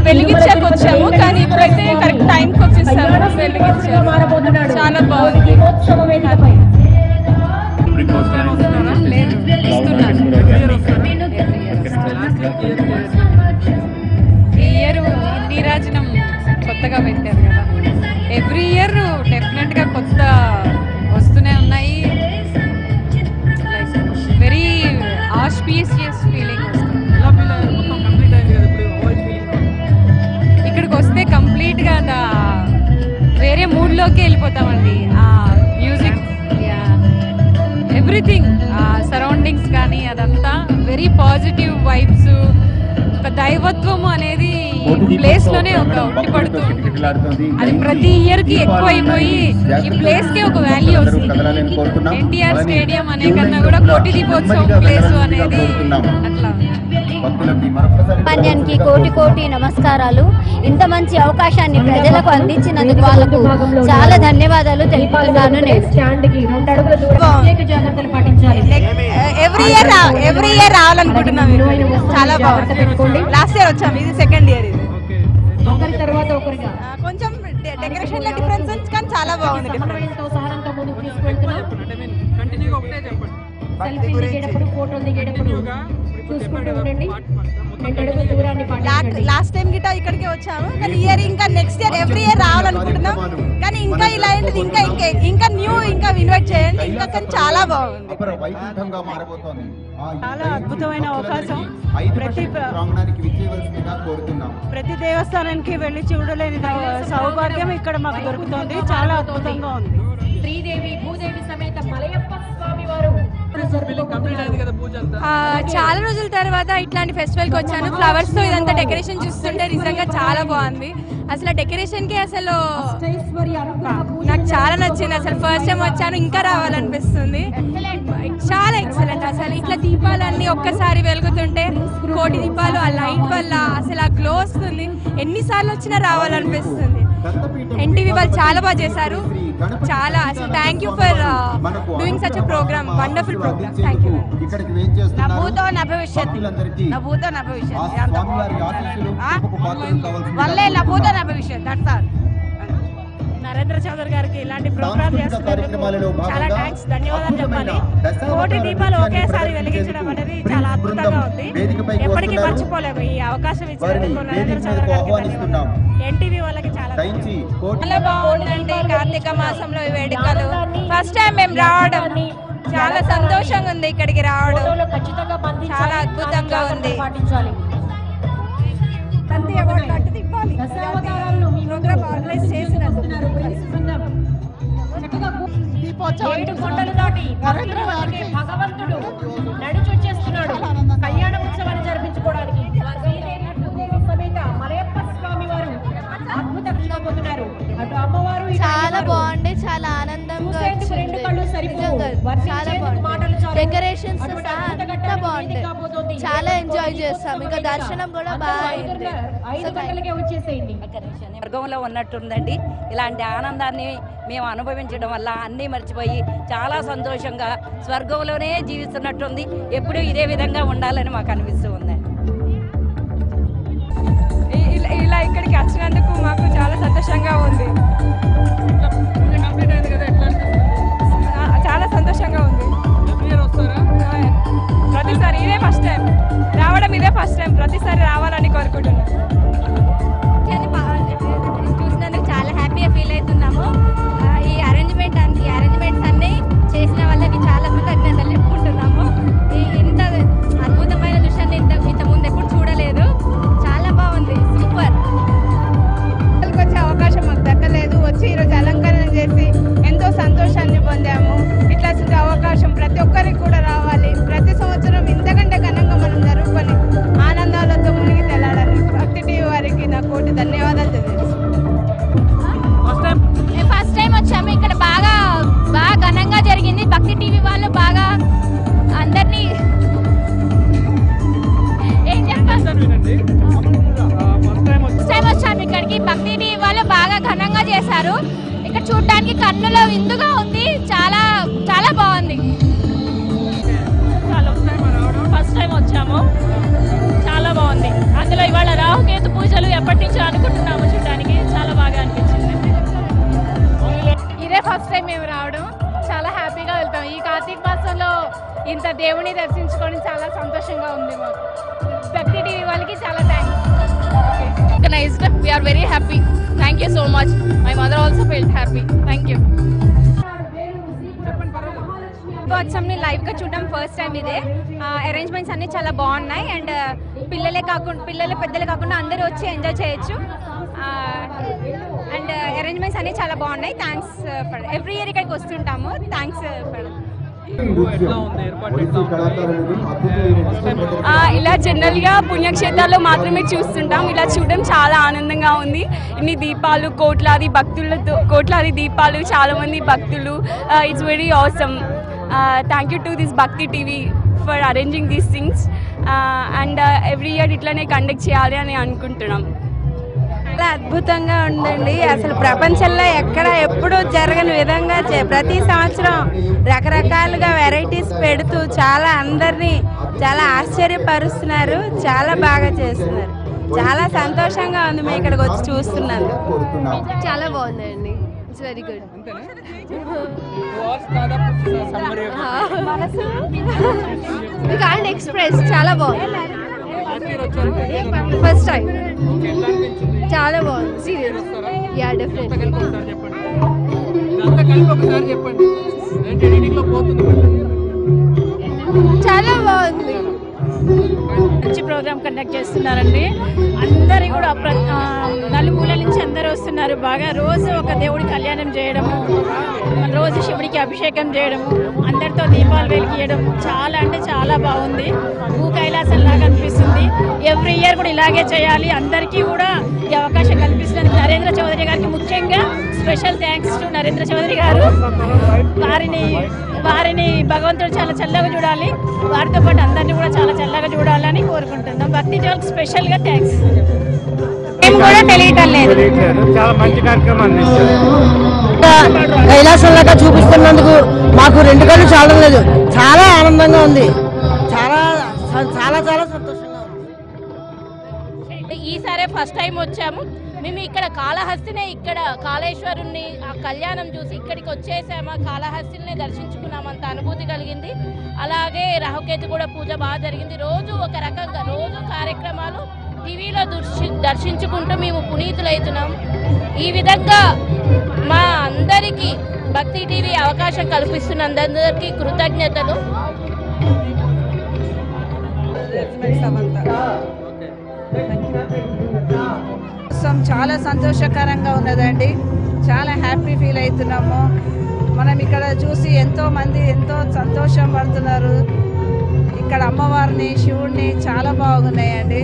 వెలిగించాక వచ్చాము, కానీ ఇప్పుడైతే కరెక్ట్ టైంకి వచ్చేసాము, వెలిగించాము. చాలా బాగుంది. ఈ ఇయర్ నీరాజనం కొత్తగా పెట్టారు కదా. ఎవ్రీ ఇయర్ డెఫినెట్ గా కొత్త వస్తూనే ఉన్నాయి. వెరీ ఆస్పీషియస్ ఫీలింగ్ వస్తుంది. ఇక్కడికి వస్తే కంప్లీట్ గా వేరే మూడ్ లోకి వెళ్ళిపోతామండి. మ్యూజిక్, ఎవ్రీథింగ్, సరౌండింగ్స్ కానీ అదంతా వెరీ పాజిటివ్ వైబ్స్. ఒక దైవత్వము అనేది ప్లేస్ లోనే ఒక ఉట్టిపడుతూ ఉంటుంది. అది ప్రతి ఇయర్ కి ఎక్కువ అయిపోయి ఈ ప్లేస్ కి ఒక వాల్యూ వస్తుంది. ఎన్టీఆర్ స్టేడియం అనే కన్నా కూడా కోటి దీపోత్సవం ప్లేస్ అనేది అట్లా. యాజమాన్యానికి కోటి నమస్కారాలు. ఇంత మంచి అవకాశాన్ని ప్రజలకు అందించినందుకు వాళ్ళకు చాలా ధన్యవాదాలు తెలుపుతున్నాను. ఎవ్రీ ఇయర్ రావాలనుకుంటున్నాం. చాలా బాగుంది. లాస్ట్ ఇయర్ వచ్చాము, ఇది సెకండ్ ఇయర్. ఇది కొంచెం డెకరేషన్ లో డిఫరెన్స్ కానీ చాలా బాగుంది. లాస్ట్ టైం గిట్ట ఇక్కడికి వచ్చాము, కానీ ఇయర్ ఇంకా నెక్స్ట్ ఇయర్ ఎవ్రీ ఇయర్ రావాలనుకుంటున్నాం. కానీ ఇంకా ఇలా ఏంటిది ఇంకా న్యూ ఇంకా ఇన్వైట్ చేయండి. ఇంకా కానీ చాలా బాగుంది. చాలా అద్భుతమైన అవకాశం. ప్రతి దేవస్థానానికి వెళ్ళి చూడలేని సౌభాగ్యం ఇక్కడ మాకు దొరుకుతుంది. చాలా అద్భుతంగా ఉంది. శ్రీదేవి భూదేవి సమేత మలయప్ప స్వామి వారు చాలా రోజుల తర్వాత ఇట్లాంటి ఫెస్టివల్కి వచ్చాను. ఫ్లవర్స్తో ఇదంతా డెకరేషన్ చూస్తుంటే నిజంగా చాలా బాగుంది. అసలు డెకరేషన్కి అసలు నాకు చాలా నచ్చింది. అసలు ఫస్ట్ టైం వచ్చాను, ఇంకా రావాలనిపిస్తుంది. చాలా ఎక్సలెంట్. అసలు ఇట్లా దీపాలన్నీ ఒక్కసారి వెలుగుతుంటే కోటి దీపాలు ఆ లైట్ వల్ల అసలు ఆ గ్లో వస్తుంది. ఎన్నిసార్లు వచ్చినా రావాలనిపిస్తుంది. ఎన్టీవీ వాళ్ళు చాలా బాగా చేశారు. చాలా అసలు thank you for doing such a programme. Wonderful programme. Thank you. నా భూతో నా భవిష్యత్తు వల్లే నా భూతో నా భవిష్యత్. That's all. నరేంద్ర చౌదరి గారికి ఇలాంటి ప్రోగ్రామ్ చేస్తున్నందుకు చాలా థ్యాంక్స్, ధన్యవాదాలు చెప్పాలి. కోటి దీపాలు ఒకేసారి వెలిగించడం అనేది చాలా అద్భుతంగా ఉంది. ఎప్పటికీ మర్చిపోలేము. ఈ అవకాశం ఇచ్చినందుకు నరేంద్ర చౌదరి గారికి ధన్యవాదాలు. ఎన్టీవీ వాళ్ళకి చాలా బాగుందండి. కార్తీక మాసంలో ఈ వేడుకలు ఫస్ట్ టైం మేము రావడం చాలా సంతోషంగా ఉంది. ఇక్కడికి రావడం చాలా అద్భుతంగా ఉంది. భగవంతుడు నడిచొచ్చేస్తున్నాడు కళ్యాణ ఉత్సవాన్ని జరిపించుకోవడానికి. సమేత మలయప్ప స్వామి వారు అద్భుత పొందుతున్నారు. అటు అమ్మవారు చాలా బాగుంది. చాలా ఆనందంగా చాలా బాగుంది. డెకరేషన్స్ అంతా బాగుంది. చాలా ఎంజాయ్ చేస్తాం. ఇంకా దర్శనం కూడా బాగా స్వర్గంలో ఉన్నట్టుందండి. ఇలాంటి ఆనందాన్ని మేము అనుభవించడం వల్ల అన్నీ మర్చిపోయి చాలా సంతోషంగా స్వర్గంలోనే జీవిస్తున్నట్టుంది. ఎప్పుడూ ఇదే విధంగా ఉండాలని మాకు అనిపిస్తూ ఉందండి. ఇలా ఇక్కడికి వచ్చినందుకు మాకు చాలా సంతోషంగా ఉంది. చాలా సంతోషంగా ఉంది. ప్రతిసారి ఇదే ఫస్ట్ టైం రావడం, ఇదే ఫస్ట్ టైం. ప్రతిసారి రావాలని కోరుకుంటున్నాను. చూసినందుకు చాలా హ్యాపీగా ఫీల్ అవుతున్నాము. ఈ అరేంజ్మెంట్స్ అన్నీ చేసిన వాళ్ళకి చాలా కృతజ్ఞతలు చెప్పుకుంటున్నాము. ఇంత అద్భుతమైన దృశ్యాన్ని ఇంత ముందు ఎప్పుడు చూడలేదు. చాలా బాగుంది. సూపర్. వచ్చే అవకాశం మాకు దక్కలేదు. వచ్చి ఈరోజు అలంకరణ చేసి ఎంతో సంతోషాన్ని పొందాము. ఇట్లా అవకాశం ప్రతి ఒక్కరికి కూడా రావాలి. ప్రతి సంవత్సరం ఇంతకంటే ఘనంగా మనం జరుపుకొని ఆనందాలతో మునిగి తెలాలని భక్తి టీవీ వారికి నా కోటి ధన్యవాదాలు తెలియజేస్తున్నాను. ఫస్ట్ టైం వచ్చాము. ఇక్కడ బాగా ఘనంగా జరిగింది. భక్తి టీవీ వాళ్ళు బాగా అందరినీ ఏం చెప్పారు. ఫస్ట్ టైం వచ్చాము ఇక్కడికి. భక్తి టీవీ వాళ్ళు బాగా ఘనంగా చేశారు. ఇక్కడ చూడడానికి కన్నులో విందుగా ఉంది. చాలా చాలా బాగుంది. ఫస్ట్ టైం వచ్చాము. చాలా బాగుంది. అందులో ఇవాళ రాహుకేతు పూజలు ఎప్పటి నుంచో అనుకుంటున్నాము చూడడానికి. చాలా బాగా అనిపించింది. ఇదే ఫస్ట్ టైం మేము రావడం. చాలా హ్యాపీగా వెళ్తాం. ఈ కార్తీక మాసంలో ఇంత దేవుని దర్శించుకొని చాలా సంతోషంగా ఉంది మాకు. భక్తి టీవీ వాళ్ళకి చాలా thanks. Organized. We are very happy. Thank you so much. My mother also felt happy. Thank you. ఉత్సవంని లైవ్గా చూడడం ఫస్ట్ టైం ఇదే. అరేంజ్మెంట్స్ అన్నీ చాలా బాగున్నాయి. అండ్ పిల్లలు పెద్దలు కాకుండా అందరూ వచ్చి ఎంజాయ్ చేయొచ్చు. అండ్ అరేంజ్మెంట్స్ అన్నీ చాలా బాగున్నాయి. థ్యాంక్స్ ఫర్ ఎవ్రీ ఇయర్ ఇక్కడికి వస్తుంటాము. థ్యాంక్స్ ఫర్ ఇలా జనరల్గా పుణ్యక్షేత్రాల్లో మాత్రమే చూస్తుంటాం. ఇలా చూడడం చాలా ఆనందంగా ఉంది. ఇన్ని దీపాలు, కోట్లాది దీపాలు, చాలా మంది భక్తులు. It's very awesome. Thank you to this Bhakti TV for arranging these things. And every year ఇట్లానే కండక్ట్ చేయాలి అని అనుకుంటున్నాం. చాలా అద్భుతంగా ఉందండి. అసలు ప్రపంచంలో ఎక్కడ ఎప్పుడు జరగని విధంగా ప్రతి సంవత్సరం రకరకాలుగా వెరైటీస్ పెడుతూ చాలా అందరినీ చాలా ఆశ్చర్యపరుస్తున్నారు. చాలా బాగా చేస్తున్నారు. చాలా సంతోషంగా ఉంది మేము ఇక్కడికి వచ్చి చూస్తున్నాను. చాలా బాగుందండి. It's very good. You can't express. చాలా బాగుంది. First time. చాలా బాగుంది. సీరియస్. Yeah definitely. చాలా బాగుంది. మంచి ప్రోగ్రామ్ కండక్ట్ చేస్తున్నారండి. అందరి కూడా నలుమూల నుంచి అందరూ వస్తున్నారు. బాగా రోజు ఒక దేవుడి కళ్యాణం చేయడము, రోజు శివుడికి అభిషేకం చేయడము, అందరితో దీపాలు వెలిగియడం చాలా అంటే చాలా బాగుంది. భూ కైలాసం లాగా అనిపిస్తుంది. ఎవ్రీ ఇయర్ కూడా ఇలాగే చేయాలి. అందరికీ కూడా ఈ అవకాశం కల్పిస్తుంది. నరేంద్ర చౌదరి గారికి ముఖ్యంగా special thanks to Narendra Chowdary garu. వారిని భగవంతుడు చాలా చల్లగా చూడాలి, వారితో పాటు అందరినీ కూడా చాలా చల్లగా చూడాలని కోరుకుంటున్నాం. భక్తి జోల్కి స్పెషల్గా థ్యాంక్స్. మేము కూడా తెలియటం లేదు. చాలా మంచి కార్యక్రమం అందించారు. కైలాసంలాగా చూపిస్తున్నందుకు మాకు రెండు కళ్ళు చాలడం లేదు. చాలా ఆనందంగా ఉంది. చాలా చాలా చాలా సంతోషంగా ఉంది. ఈసారి ఫస్ట్ టైం వచ్చాము మేము. ఇక్కడ కాళహస్తినే, ఇక్కడ కాళేశ్వరుణ్ణి ఆ కళ్యాణం చూసి ఇక్కడికి వచ్చేసాము. కాళహస్తిని దర్శించుకున్నామంత అనుభూతి కలిగింది. అలాగే రాహుకేతు కూడా పూజ బాగా జరిగింది. రోజు ఒక రకంగా రోజు కార్యక్రమాలు టీవీలో దర్శించుకుంటూ మేము పునీతులవుతున్నాం. ఈ విధంగా మా అందరికీ భక్తి టీవీ అవకాశం కల్పిస్తున్నందరికీ కృతజ్ఞతలు. చాలా సంతోషకరంగా ఉన్నదండి. చాలా హ్యాపీ ఫీల్ అవుతున్నాము. మనం ఇక్కడ చూసి ఎంతో మంది ఎంతో సంతోషం పడుతున్నారు. ఇక్కడ అమ్మవారిని శివుడిని చాలా బాగున్నాయండి.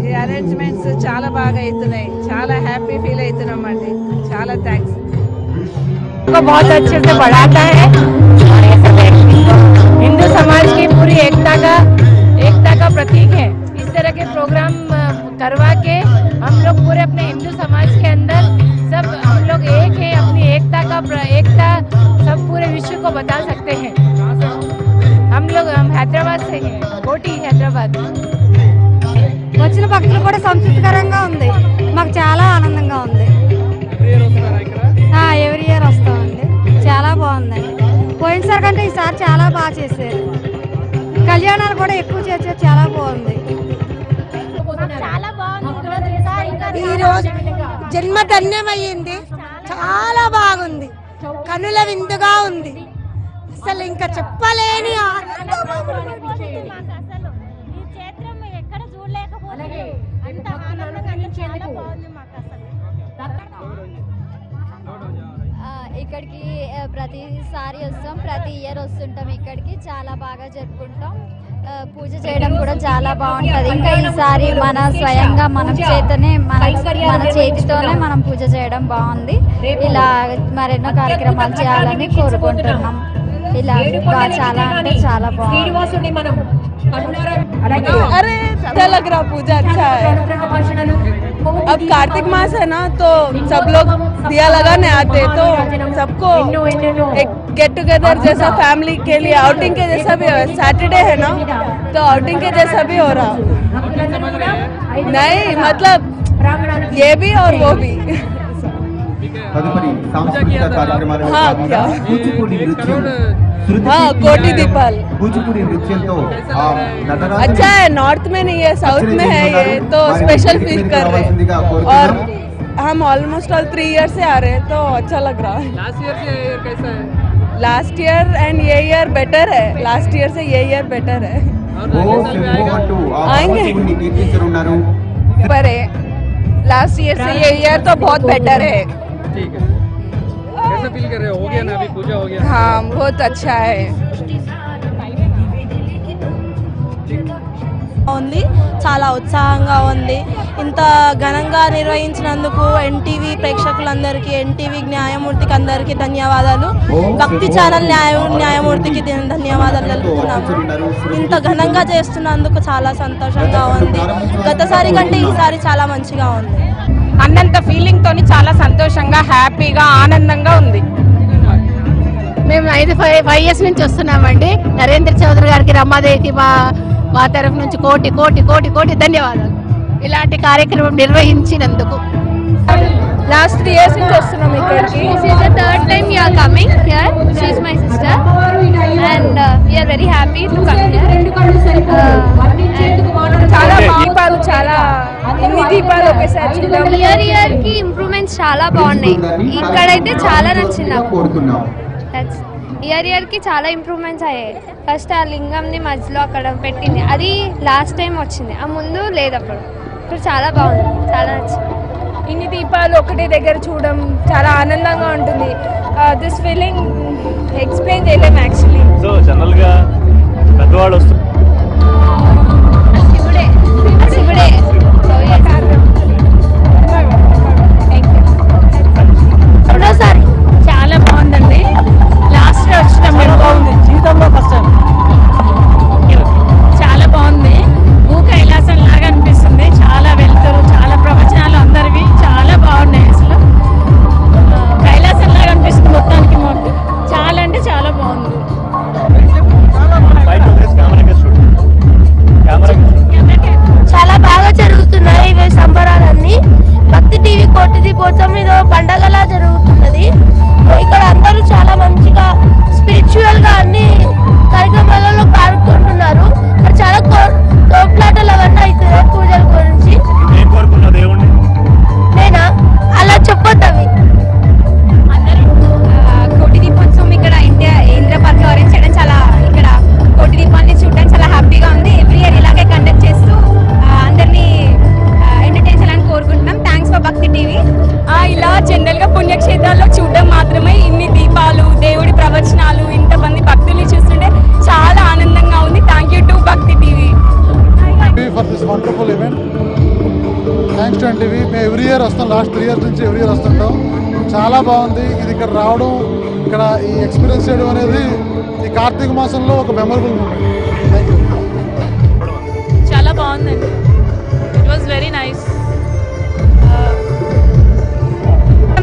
ఈ అరేంజ్మెంట్స్ చాలా బాగా అవుతున్నాయి. చాలా హ్యాపీ ఫీల్ అవుతున్నాం అండి. చాలా థ్యాంక్స్. बहुत अच्छे से बढ़ाता है। हिंदू समाज की पूरी एकता का प्रतीक है। इस तरह के प्रोग्राम करवा के हम लोग पूरे अपने हिंदू समाज के अंदर सब हम लोग एक है। अपनी एकता सब पूरे विश्व को बता सकते हैं। हम हैदराबाद से हैं, कोटी हैदराबाद। వచ్చిన భక్తులు కూడా సంతృప్తికరంగా ఉంది. మాకు చాలా ఆనందంగా ఉంది. ఎవ్రీ ఇయర్ వస్తామండి. చాలా బాగుందండి. పోయినసారి కంటే ఈసారి చాలా బాగా చేశారు. కళ్యాణాలు కూడా ఎక్కువ చేశారు. చాలా బాగుంది. ఈరోజు జన్మ ధన్యమయ్యింది. చాలా బాగుంది. కనుల విందుగా ఉంది. అసలు ఇంకా చెప్పలేని ఇక్కడికి ప్రతిసారి వస్తాం. ప్రతి ఇయర్ వస్తుంటాం. ఇక్కడికి చాలా బాగా జరుపుకుంటాం. పూజ చేయడం కూడా చాలా బాగుంటుంది. ఇంకా ఈసారి మన స్వయంగా మన చేతితోనే మనం పూజ చేయడం బాగుంది. ఇలా మరెన్నో కార్యక్రమాలు చేయాలని కోరుకుంటున్నాం. ఇలా చాలా అంటే చాలా బాగుంది. अरे अच्छा लग रहा, पूजा अच्छा है। अब कार्तिक मास है ना, तो सब लोग दिया लगाने आते, तो सबको एक गेट टुगेदर जैसा फैमिली के लिए आउटिंग के जैसा भी है। सैटरडे है ना, तो आउटिंग के जैसा भी हो रहा। नहीं मतलब ये भी और वो भी। हाँ, कोटी दीपाल अच्छा है। नॉर्थ में नहीं है, साउथ में है ये, तो स्पेशल फील कर रहे हैं। और हम ऑलमोस्ट ऑल 3 ईयर से आ रहे हैं, तो अच्छा लग रहा है। लास्ट ईयर से ये कैसा है? लास्ट ईयर एंड ये ईयर बेटर है। लास्ट ईयर से ये ईयर बेटर है। आएंगे पर लास्ट ईयर से ये ईयर तो बहुत बेटर है। ठीक है, कैसा फील कर रहे हो? हो गया ना, अभी पूजा हो गया? हाँ, बहुत अच्छा है। ఉంది చాలా ఉత్సాహంగా ఉంది. ఇంత ఘనంగా నిర్వహించినందుకు ఎన్టీవీ ప్రేక్షకులందరికీ, ఎన్టీవీ న్యాయమూర్తికి అందరికీ ధన్యవాదాలు. భక్తి ఛానల్ న్యాయమూర్తికి ధన్యవాదాలు తెలుపుతున్నాము. ఇంత ఘనంగా చేస్తున్నందుకు చాలా సంతోషంగా ఉంది. గతసారి కంటే ఈసారి చాలా మంచిగా ఉంది. అన్నంత ఫీలింగ్ తోని చాలా సంతోషంగా, హ్యాపీగా, ఆనందంగా ఉంది. మేము 5 ఇయర్స్ నుంచి వస్తున్నామండి. నరేంద్ర చౌదరి గారికి, రమాదేవికి మా తరఫు నుంచి కోటి కోటి కోటి కోటి ధన్యవాదాలు ఇలాంటి కార్యక్రమం నిర్వహించినందుకు. లాస్ట్ 3 years నుంచి వస్తున్నాం ఇక్కడికి. This is the third time we are coming here. She is my sister and we are very happy to come here. చాలా దీపాలు, చాలా ఇన్ని దీపాలు ఒకేసారి చూద్దాం. ఇయర్ కి ఇంప్రూవ్మెంట్స్ చాలా బాగున్నాయి. ఇక్కడైతే చాలా నచ్చింది నాకు. ఇయర్కి చాలా ఇంప్రూవ్మెంట్స్ అయ్యాయి. ఫస్ట్ ఆ లింగంని మధ్యలో అక్కడ పెట్టింది, అది లాస్ట్ టైం వచ్చింది, ఆ ముందు లేదు అప్పుడు. ఇప్పుడు చాలా బాగుంది, చాలా నచ్చింది. ఇన్ని దీపాలు ఒకటే దగ్గర చూడడం చాలా ఆనందంగా ఉంటుంది. దిస్ ఫీలింగ్ ఎక్స్ప్లెయిన్ చేయలేము యాక్చువల్లీ. సో జనరల్గా పెద్దవాళ్ళు వస్తారు చాలా బాగుందండి. లాస్ట్ వచ్చినాం మేము, బాగుంది జీవితంలో ఫస్ట్ టైం. చాలా బాగుంది, భూ కైలాసం లాగా అనిపిస్తుంది. చాలా వెళ్తారు, చాలా ప్రవచనాలు అందరివి చాలా బాగున్నాయి. అసలు కైలాసం లాగా అనిపిస్తుంది మొత్తానికి. చాలా అంటే చాలా బాగుంది. చాలా బాగా జరుగుతున్నాయి ఇవి సంబరాలన్నీ. భక్తి టీవీ కోటి దీపోత్సవం ఇది పండగలా జరుగుతున్నది. ఇక్కడ అందరూ చాలా మంచిగా స్పిరిచువల్ గా అన్ని కార్యక్రమాలలో పాల్గొంటున్నారు. చాలా తోపులాటలు అవన్నీ అవుతున్నాయి పూజల గురించి. నేనా అలా చెప్పొద్దు అవి. కోటి దీపోత్సవం ఇక్కడ ఇంద్ర పార్క్ లో అరేంజ్ చేయడం, చాలా ఇక్కడ కోటి దీపాన్ని చూడడానికి చాలా హ్యాపీగా ఉంది. ఎవ్రీ ఇయర్ ఇలాగే కండక్ట్ చేస్తూ అందరినీ ఎంటర్టైన్ చేయాలని కోరుకుంటున్నాం. థ్యాంక్స్ ఫర్ భక్తి టీవీ. ఇలా జనరల్ గా పుణ్యక్షేత్రాల్లో చూడడం మాత్రమే, ఇన్ని దీపాలు, దేవుడి ప్రవచనాలు, ఇంతమంది భక్తుల్ని చూస్తుంటే చాలా ఆనందంగా ఉంది. థ్యాంక్ యూ టు భక్తి TV for this wonderful event. Thanks to NTV. మేము ఎవ్రీ ఇయర్ వస్తాం, లాస్ట్ 3 years నుంచి ఎవ్రీ ఇయర్ వస్తుంటాం. చాలా బాగుంది ఇది ఇక్కడ రావడం, ఇక్కడ ఈ ఎక్స్పీరియన్స్ చేయడం అనేది ఈ కార్తీక మాసంలో ఒక మెమరబుల్ మూమెంట్. Thank you. చాలా బాగుందండి. It was very nice.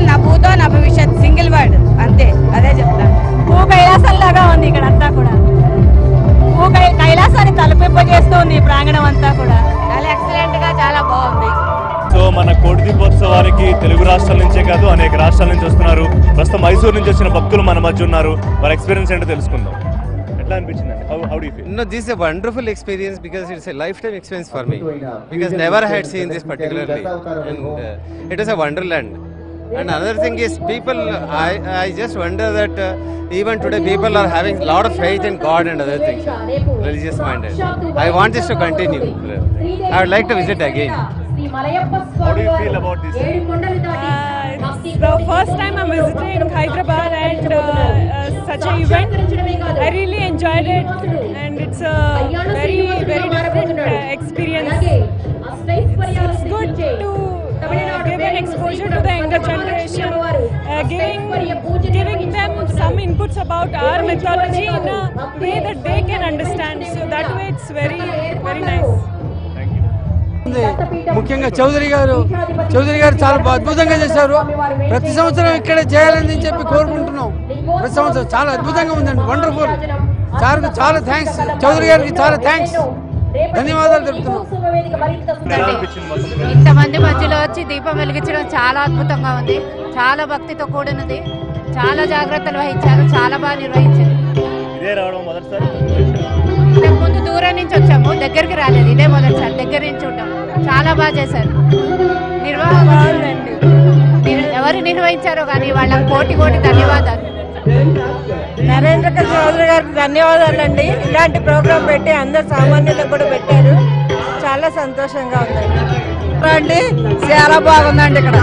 నా భూతో నా భవిష్యత్ సింగిల్ వర్డ్ అంతే, అదే చెప్తాను. భూ కైలాసం లాగా ఉంది ఇక్కడ అంతా కూడా. భూ కైలాసాన్ని తలపింపజేస్తూ ఉంది ఈ ప్రాంగణం అంతా కూడా. చాలా ఎక్సలెంట్ గా చాలా బాగుంది. సో మన కోటి దీపోత్సవానికి తెలుగు రాష్ట్రాల నుంచే కాదు అనేక రాష్ట్రాల నుంచి వస్తున్నారు. ప్రస్తుతం మైసూరు నుంచి వచ్చిన భక్తులు మన మధ్య ఉన్నారు. వారి ఎక్స్పీరియన్స్ ఏంటో తెలుసుకుందాం. ఎట్లా అనిపించిందండి? How do you feel? No, this is a wonderful experience because it's a lifetime experience for me. Because never had seen this particularly, and it is a wonderland. And another thing is people. I just wonder that even today people are having a lot of faith in God and other things, religious minded. I want this to continue. I would like to visit again. How do you feel about this? It's the first time I'm visiting Hyderabad and such an event. I really enjoyed it, and it's a very different experience. It's good to give an exposure to the younger generation, giving them some inputs about our mythology in a way that they can understand. So that way it's very nice. ముఖ్యంగా చౌదరి గారు చాలా అద్భుతంగా చేశారు. ప్రతి సంవత్సరం ఇక్కడ చేయాలని చెప్పి కోరుకుంటున్నాం. ప్రతి సంవత్సరం చాలా అద్భుతంగా ఉందండి, వండర్ఫుల్. సార్కి చాలా థ్యాంక్స్, చౌదరి గారికి చాలా థ్యాంక్స్, ధన్యవాదాలు తెలుపుతున్నాం. ఇంతమంది మధ్యలో వచ్చి దీపం వెలిగించడం చాలా అద్భుతంగా ఉంది. చాలా భక్తితో కూడినది. చాలా జాగ్రత్తలు వహించారు, చాలా బాగా నిర్వహించారు. ఇంతకుముందు దూరం నుంచి వచ్చాము, దగ్గరికి రాలేదు. ఇదే మొదటిసారి దగ్గర నుంచి చూడటం. చాలా బాగా చేశారు. నిర్వాహం ఎవరు నిర్వహించారో కానీ వాళ్ళకి కోటి ధన్యవాదాలు. నరేంద్ర చౌదరి గారికి ధన్యవాదాలు అండి. ఇలాంటి ప్రోగ్రాం పెట్టి అందరు సామాన్యులకు కూడా పెట్టారు. చాలా సంతోషంగా ఉందండి. చాలా బాగుందండి ఇక్కడ.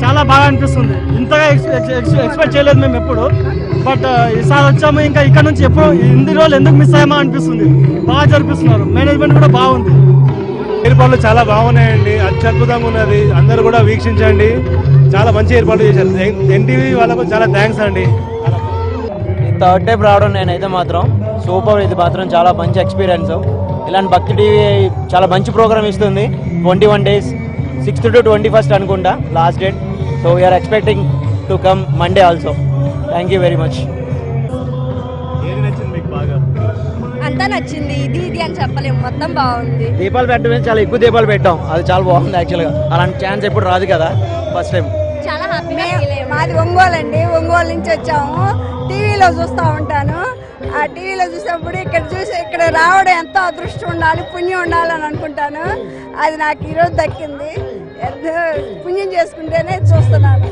చాలా బాగా అనిపిస్తుంది. ఇంతగా ఎక్స్పెక్ట్ చేయలేదు మేము ఎప్పుడు. బట్ ఈసారి వచ్చాము, ఇంకా ఇక్కడ నుంచి ఎప్పుడు ఇన్ని రోజులు ఎందుకు మిస్ అయ్యామా అనిపిస్తుంది. బాగా జరిపిస్తున్నారు, మేనేజ్మెంట్ కూడా బాగుంది. ఏర్పాట్లు చాలా బాగున్నాయండి, అత్యద్భుతంగా ఉన్నది. అందరూ కూడా వీక్షించండి, చాలా మంచి ఏర్పాట్లు చేశారు. ఎన్టీవీ వాళ్ళకు చాలా థ్యాంక్స్ అండి. థర్డ్ టైం రావడం నేనైతే మాత్రం సూపర్. ఇది మాత్రం చాలా మంచి ఎక్స్పీరియన్స్. ఇలాంటి భక్తి టీవీ చాలా మంచి ప్రోగ్రామ్ ఇస్తుంది. 21 days, 6th to 21st అనుకుంటా last date. So we're expecting to come Monday also. Thank you very much. అంతా నచ్చింది. ఇది అని చెప్పలేము, మొత్తం బాగుంది. దీపాలు పెట్టడం చాలా ఎక్కువ దీపాలు పెట్టాం, అది చాలా బాగుంది. యాక్చువల్గా అలాంటి ఛాన్స్ ఎప్పుడు రాదు కదా, ఫస్ట్ టైం. చాలా హ్యాపీగా మాది ఒంగోలు అండి. ఒంగోలు నుంచి వచ్చాము. టీవీలో చూస్తూ ఉంటాను. ఆ టీవీలో చూసినప్పుడు ఇక్కడ రావడం ఎంతో అదృష్టం ఉండాలి, పుణ్యం ఉండాలని అనుకుంటాను. అది నాకు ఈరోజు దక్కింది. పుణ్యం చేసుకుంటేనే చూస్తున్నాను.